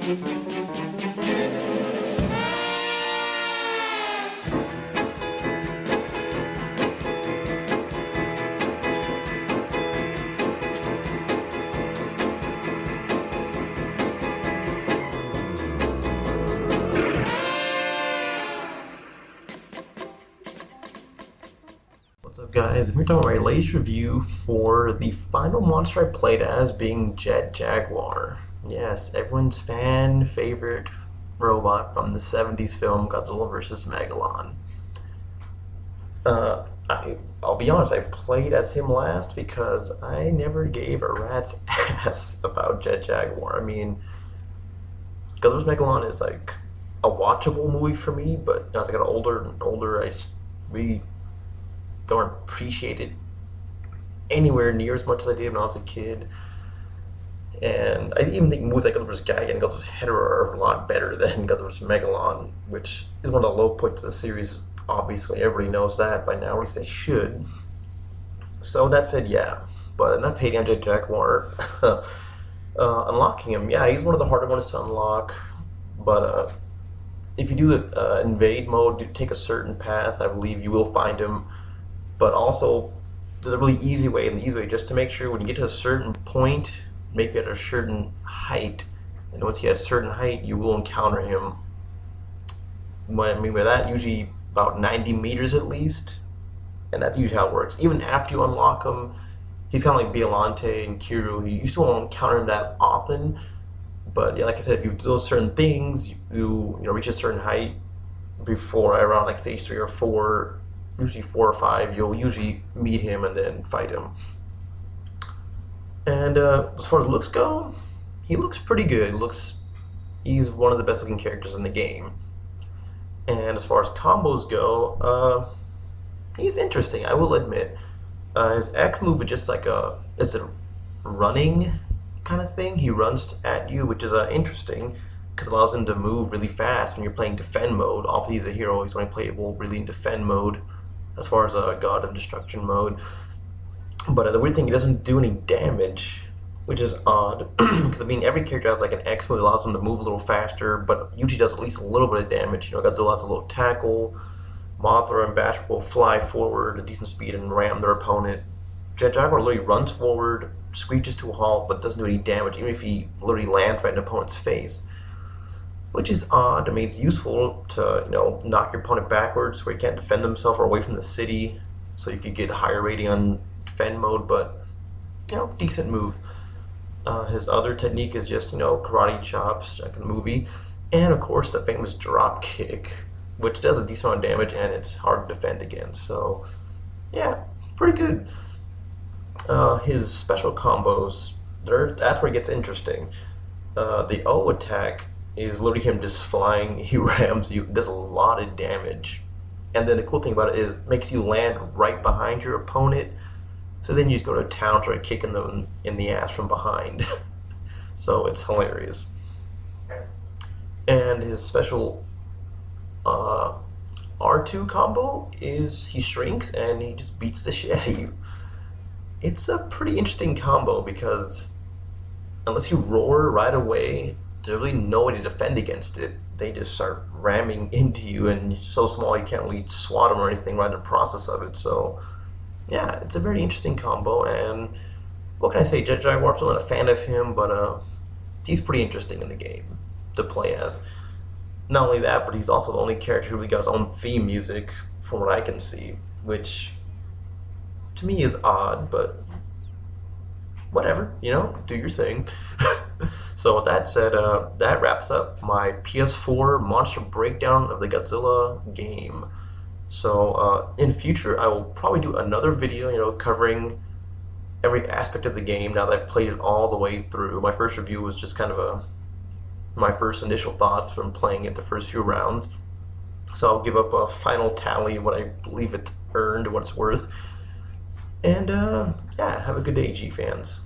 What's up, guys? We're talking about my latest review for the final monster I played as, being Jaguar. Yes, everyone's fan favorite robot from the 70s film Godzilla vs. Megalon. I'll be honest, I played as him last because I never gave a rat's ass about Jaguar. I mean, Godzilla vs. Megalon is like a watchable movie for me, but as I got older and older, I really don't appreciate it anywhere near as much as I did when I was a kid. And I even think movies like Godzilla vs. Jagaa and Godzilla vs. Hito are a lot better than Godzilla vs. Megalon, which is one of the low points of the series. Obviously, everybody knows that by now, at least they should. So that said, yeah, but enough hating on Jaguar. Unlocking him, yeah, he's one of the harder ones to unlock, but if you do invade mode, take a certain path, I believe you will find him. But also, there's a really easy way, and the easy way just to make sure when you get to a certain point, make it at a certain height. And once you get a certain height, you will encounter him. What I mean by that, usually about 90 meters at least. And that's usually how it works. Even after you unlock him, he's kind of like Biollante and Kiru. You still won't encounter him that often. But yeah, like I said, if you do certain things, you reach a certain height before around like stage 3 or 4, usually 4 or 5, you'll usually meet him and then fight him. And as far as looks go, he looks pretty good. He's one of the best looking characters in the game. And as far as combos go, he's interesting, I will admit. His X move is just like it's a running kind of thing. He runs at you, which is interesting, because it allows him to move really fast when you're playing defend mode. Obviously, he's a hero, he's only playable really in defend mode, as far as a God of Destruction mode. But the weird thing, he doesn't do any damage, which is odd, because I mean, every character has like an X move that allows them to move a little faster, but usually does at least a little bit of damage. Godzilla has a little tackle, Mothra and Bash will fly forward at decent speed and ram their opponent. Jaguar literally runs forward, screeches to a halt, but doesn't do any damage, even if he literally lands right in the opponent's face. Which is odd. I mean, it's useful to, knock your opponent backwards where he can't defend himself or away from the city, so you could get a higher rating on defend mode, but, decent move. His other technique is just, karate chops, like in the movie, and of course the famous drop kick, which does a decent amount of damage and it's hard to defend against, so, yeah, pretty good. His special combos, that's where it gets interesting. The O attack is literally him just flying, he rams you, does a lot of damage. And then the cool thing about it is it makes you land right behind your opponent, so then you just go to town, try kicking them in the ass from behind. So it's hilarious. And his special R2 combo is he shrinks and he just beats the shit out of you. It's a pretty interesting combo because unless you roar right away, there's really no way to defend against it. They just start ramming into you, and you're so small you can't really swat them or anything right in the process of it. So yeah, it's a very interesting combo, and what can I say, Jaguar, I'm not a fan of him, but he's pretty interesting in the game to play as. Not only that, but he's also the only character who really got his own theme music, from what I can see, which to me is odd, but whatever, do your thing. So with that said, that wraps up my PS4 monster breakdown of the Godzilla game. So in future, I will probably do another video, covering every aspect of the game now that I've played it all the way through. My first review was just kind of my first initial thoughts from playing it the first few rounds. So I'll give up a final tally of what I believe it earned, what it's worth. And yeah, have a good day, G fans.